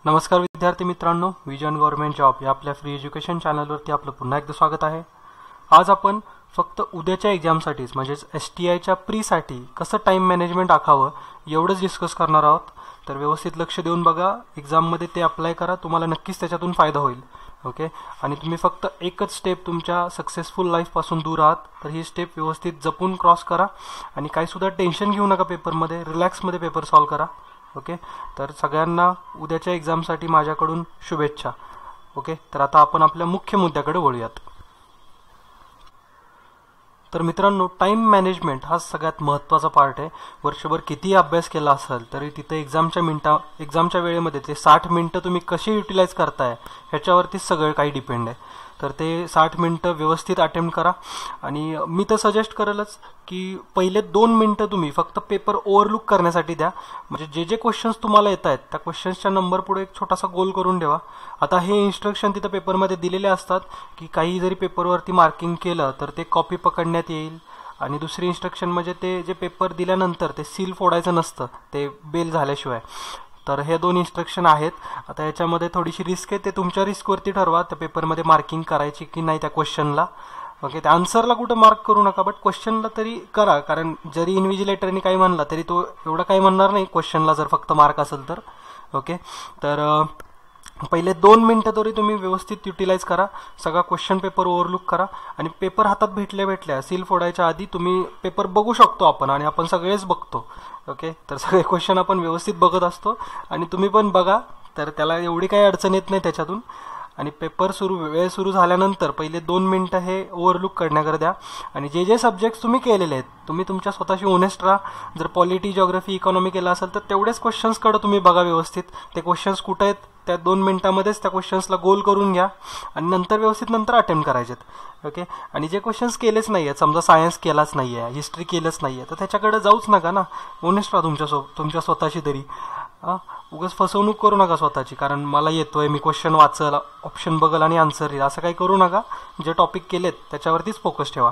नमस्कार विद्यार्थी मित्रांनो, विजन गव्हर्नमेंट जॉब या आपल्या फ्री एज्युकेशन चॅनलवरती आपलं पुन्हा एकदा स्वागत आहे। आज आपण फक्त उद्याच्या एक्झामसाठीच म्हणजेच STIच्या प्रीसाठी कसं टाइम मॅनेजमेंट आखावं एवढंच डिस्कस करणार आहोत। तर व्यवस्थित लक्ष देऊन बघा, एक्झाममध्ये ते अप्लाय करा, तुम्हाला नक्कीच त्याच्यातून फायदा होईल। ओके, आणि तुम्ही फक्त एकच स्टेप तुमच्या सक्सेसफुल लाईफपासून दूर आहात, तर ही स्टेप व्यवस्थित जपून क्रॉस करा आणि काही सुद्धा टेन्शन घेऊ नका पेपरमध्ये, रिलॅक्समध्ये पेपर सॉल्व्ह करा। ओके, तर सगळ्यांना उद्याच्या एक्झामसाठी माझ्याकडून शुभेच्छा। ओके, तर आता आपण आपल्या मुख्य मुद्द्याकडे वळूयात। तर मित्रांनो, टाइम मॅनेजमेंट हा सगळ्यात महत्त्वाचा पार्ट आहे। वर्षभर कितीही अभ्यास केला असेल तरी तिथे एक्झामच्या वेळेमध्ये ते 60 मिनिटं तुम्ही कसे युटिलाइज करताय ह्याच्यावरती सगळं काही डिपेंड आहे। तर ते 60 मिनिटं व्यवस्थित अटेम्प्ट करा आणि मी तर सजेस्ट करेलच की पहिले 2 मिनिटं तुम्ही फक्त पेपर ओव्हरलुक करण्यासाठी द्या। म्हणजे जे जे क्वेश्चन्स तुम्हाला येत आहेत त्या क्वेश्चन्सच्या नंबर पुढे एक छोटासा गोल करून ठेवा। आता हे इन्स्ट्रक्शन तिथं पेपरमध्ये दिलेले असतात की काही जरी पेपरवरती मार्किंग केलं तर ते कॉपी पकडण्यात येईल, आणि दुसरी इन्स्ट्रक्शन म्हणजे ते जे पेपर दिल्यानंतर ते सील फोडायचं नसतं, ते बेल झाल्याशिवाय। तर हे 2 इन्स्ट्रक्शन आहेत। आता याच्यामध्ये थोडीशी रिस्क आहे, ते तुमच्या रिस्कवरती ठरवा त्या पेपरमध्ये मार्किंग करायची की नाही त्या क्वेश्चनला। ओके, त्या आन्सरला कुठं मार्क करू नका, बट क्वेश्चनला तरी करा, कारण जरी इन्व्हिजिलेटरनी काही म्हणला तरी तो एवढं काही म्हणणार नाही क्वेश्चनला जर फक्त मार्क असेल तर। ओके, तर पहिले 2 मिनिटं तरी तुम्ही व्यवस्थित युटिलाइज करा, सगळा क्वेश्चन पेपर ओव्हरलुक करा आणि पेपर हातात भेटल्या सील फोडायच्या आधी तुम्ही पेपर बघू शकतो आपण, आणि आपण सगळेच बघतो। ओके, तर सगळे क्वेश्चन आपण व्यवस्थित बघत असतो आणि तुम्ही पण बघा, तर त्याला एवढी काही अडचण येत नाही त्याच्यातून। आणि पेपर वेळ सुरू झाल्यानंतर पहिले 2 मिनिटं हे ओव्हरलुक करण्याकडे द्या, आणि जे जे सब्जेक्ट्स तुम्ही केलेले आहेत तुम्ही तुमच्या स्वतःशी ओनेस्ट राहा। जर पॉलिटी, जिओग्राफी, इकॉनॉमी केला असेल तर तेवढेच क्वेश्चन्सकडे तुम्ही बघा व्यवस्थित, ते क्वेश्चन्स कुठे आहेत त्या 2 मिनिटांमध्येच त्या क्वेश्चन्सला गोल करून घ्या आणि नंतर व्यवस्थित अटेम्प्ट करायचेत। ओके, आणि जे क्वेश्चन्स केलेच नाही आहेत, समजा सायन्स केलाच नाही आहे, हिस्ट्री केलंच नाही आहे, तर त्याच्याकडे जाऊच नका ना, ओनेस्ट राहा तुमच्या स्वतःशी तरी। उगाच फसवणूक करू नका स्वतःची, कारण मला येतोय मी क्वेश्चन वाचल, ऑप्शन बघल आणि आन्सर येईल, असं काही करू नका। जे टॉपिक केलेत त्याच्यावरतीच फोकस ठेवा।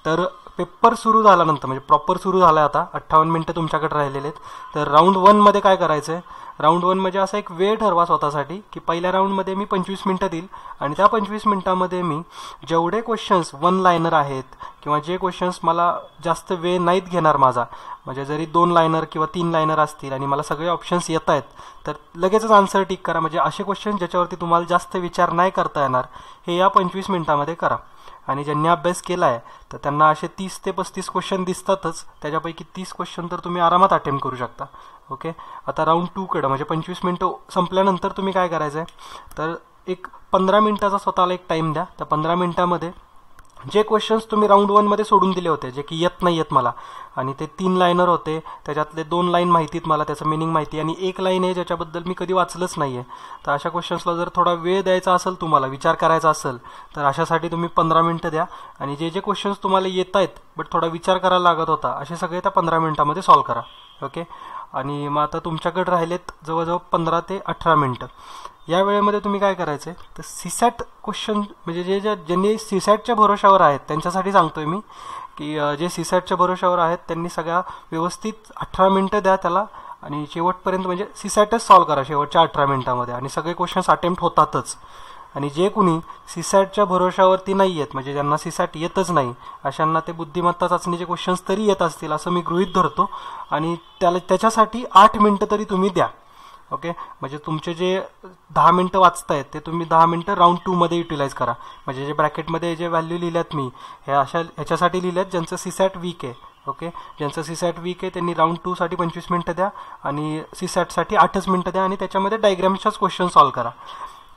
तर पेपर सुरू झाल्यानंतर म्हणजे प्रॉपर सुरू झाला, आता 58 मिनिटं तुमच्याकडे राहिलेले आहेत। तर राऊंड 1 मध्ये काय करायचं आहे, राऊंड 1 म्हणजे असा एक वेळ ठरवा स्वतःसाठी की पहिल्या राऊंडमध्ये मी 25 मिनिटं देईल, आणि त्या 25 मिनिटांमध्ये मी जेवढे क्वेश्चन्स 1 लायनर आहेत किंवा जे क्वेश्चन्स मला जास्त वेळ नाहीत घेणार माझा, म्हणजे जरी 2 लायनर किंवा 3 लायनर असतील आणि मला सगळे ऑप्शन्स येत आहेत तर लगेचच आन्सर टिक करा। म्हणजे असे क्वेश्चन ज्याच्यावरती तुम्हाला जास्त विचार नाही करता येणार हे या 25 मिनिटांमध्ये करा। आणि ज्यांनी अभ्यास केला आहे तर त्यांना असे 30 ते 35 क्वेश्चन दिसतातच, त्याच्यापैकी 30 क्वेश्चन तर तुम्ही आरामात अटेम्प्ट करू शकता। ओके, आता राऊंड 2 कडे म्हणजे 25 मिनिटं संपल्यानंतर तुम्ही काय करायचं आहे, तर एक 15 मिनिटाचा स्वतःला एक टाईम द्या। त्या 15 मिनिटांमध्ये जे क्वेश्चन्स तुम्ही राऊंड 1 मध्ये सोडून दिले होते, जे की येत नाही आहेत मला, आणि ते 3 लाईनर होते, त्याच्यातले 2 लाईन माहितीत मला, त्याचं मिनिंग माहिती, आणि 1 लाईन आहे ज्याच्याबद्दल मी कधी वाचलंच नाही आहे, तर अशा क्वेश्चन्सला जर थोडा वेळ द्यायचा असेल, तुम्हाला विचार करायचा असेल, तर अशासाठी तुम्ही 15 मिनिटं द्या। आणि जे जे क्वेश्चन्स तुम्हाला येत आहेत बट थोडा विचार करायला लागत होता, असे सगळे त्या 15 मिनिटांमध्ये सॉल्व्ह करा। ओके, आणि मग आता तुमच्याकडे राहिलेत जवळजवळ 15 ते 18 मिनिटं। या वेळेमध्ये तुम्ही काय करायचं आहे, तर सीसॅट क्वेश्चन म्हणजे ज्यांनी सीसॅटच्या भरोशावर आहेत त्यांच्यासाठी सांगतोय मी, की जे सीसॅटच्या भरोशावर आहेत त्यांनी सगळ्या व्यवस्थित 18 मिनिटं द्या त्याला, आणि शेवटपर्यंत म्हणजे सीसॅटच सॉल्व्ह करा शेवटच्या 18 मिनिटांमध्ये, आणि सगळे क्वेश्चन्स अटेम्प्ट होतातच। आणि जे कुणी सीसॅटच्या भरोशावरती नाही आहेत, म्हणजे ज्यांना सीसॅट येतच नाही, अशांना ते बुद्धिमत्ता चाचणीचे क्वेश्चन्स तरी येत असतील असं मी गृहीत धरतो, आणि त्याच्यासाठी 8 मिनिटं तरी तुम्ही द्या। ओके, म्हणजे तुमचे जे 10 मिनिटं वाचतायत ते तुम्ही 10 मिनिटं राऊंड 2 मध्ये युटिलाइज करा। म्हणजे जे ब्रॅकेटमध्ये जे व्हॅल्यू लिहिल्यात मी ह्याच्यासाठी लिहिल्यात ज्यांचं सीसॅट वीक आहे। ओके, ज्यांचं सीसॅट वीक आहे त्यांनी राऊंड 2 साठी 25 मिनिटं द्या, आणि सीसॅटसाठी 8च मिनिटं द्या, आणि त्याच्यामध्ये डायग्रामच्याच क्वेश्चन सॉल्व्ह करा।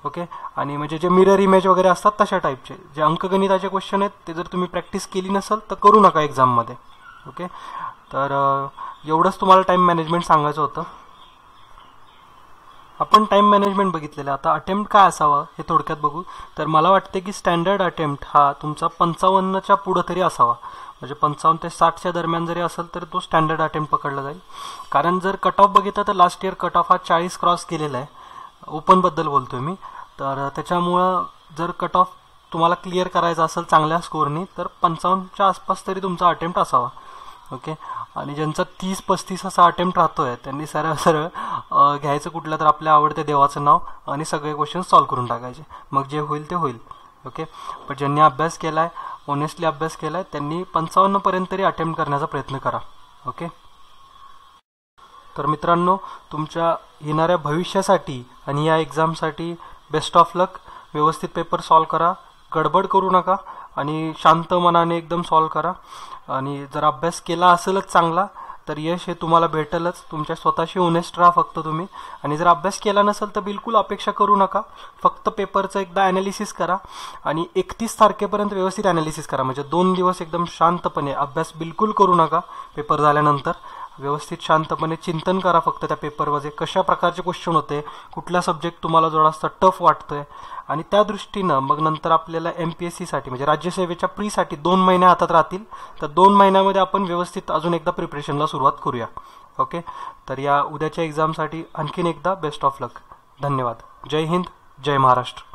ओके, आणि म्हणजे जे मिरर इमेज वगैरे असतात तशा टाईपचे जे अंकगणिताचे क्वेश्चन आहेत ते जर तुम्ही प्रॅक्टिस केली नसेल तर करू नका एक्झाममध्ये। ओके, तर एवढंच तुम्हाला टाईम मॅनेजमेंट सांगायचं होतं। आपण टाइम मॅनेजमेंट बघितलेलं, आता अटेम्प्ट काय असावा हे थोडक्यात बघू। तर मला वाटते की स्टँडर्ड अटेम्प्ट हा तुमचा 55च्या पुढं तरी असावा, म्हणजे 55 ते 60च्या दरम्यान जरी असेल तर तो स्टँडर्ड अटेम्प्ट पकडला जाईल। कारण जर कट ऑफ बघितलं तर लास्ट इयर कट ऑफ हा 40 क्रॉस केलेला आहे, ओपनबद्दल बोलतोय मी, तर त्याच्यामुळं जर कट ऑफ तुम्हाला क्लिअर करायचा असेल चांगल्या स्कोरनी तर 55च्या आसपास तरी तुमचा अटेम्प्ट असावा। ओके, आणि ज्यांचा 30-35 असा अटेम्प्ट राहतोय त्यांनी सरळ सरळ घ्यायचं कुठलं तर आपल्या आवडत्या देवाचं नाव आणि सगळे क्वेश्चन सॉल्व्ह करून टाकायचे, मग जे होईल ते होईल. ओके. पण ज्यांनी अभ्यास केलाय, ऑनेस्टली अभ्यास केलाय, त्यांनी 55 पर्यंत तरी अटेम्प्ट करण्याचा प्रयत्न करा. ओके. तर मित्रांनो, तुमच्या येणाऱ्या भविष्यासाठी आणि या एक्झामसाठी बेस्ट ऑफ लक. व्यवस्थित पेपर सॉल्व्ह करा, गडबड करू नका आणि शांत मनाने एकदम सॉल्व्ह करा. आणि जर अभ्यास केला असेलच चांगला तर यश हे तुम्हाला भेटेलच. तुमच्या स्वतःशी ओनेस्ट राहा फक्त तुम्ही. आणि जर अभ्यास केला नसेल तर बिलकुल अपेक्षा करू नका. फक्त पेपरचं एकदा ॲनालिसिस करा आणि 31 तारखेपर्यंत व्यवस्थित ॲनालिसिस करा. म्हणजे 2 दिवस एकदम शांतपणे अभ्यास बिलकुल करू नका. पेपर झाल्यानंतर व्यवस्थित शांतपणे चिंतन करा फक्त त्या पेपरमध्ये कशा प्रकारचे क्वेश्चन होते, कुठला सब्जेक्ट तुम्हाला थोडासा टफ वाटतोय. आणि त्या दृष्टीनं मग नंतर आपल्याला MPSCसाठी म्हणजे राज्यसेवेच्या प्रीसाठी 2 महिने हातात राहतील. तर 2 महिन्यामध्ये आपण व्यवस्थित अजून एकदा प्रिपरेशनला सुरुवात करूया. ओके. तर या उद्याच्या एक्झामसाठी आणखीन एकदा बेस्ट ऑफ लक. धन्यवाद. जय हिंद, जय महाराष्ट्र.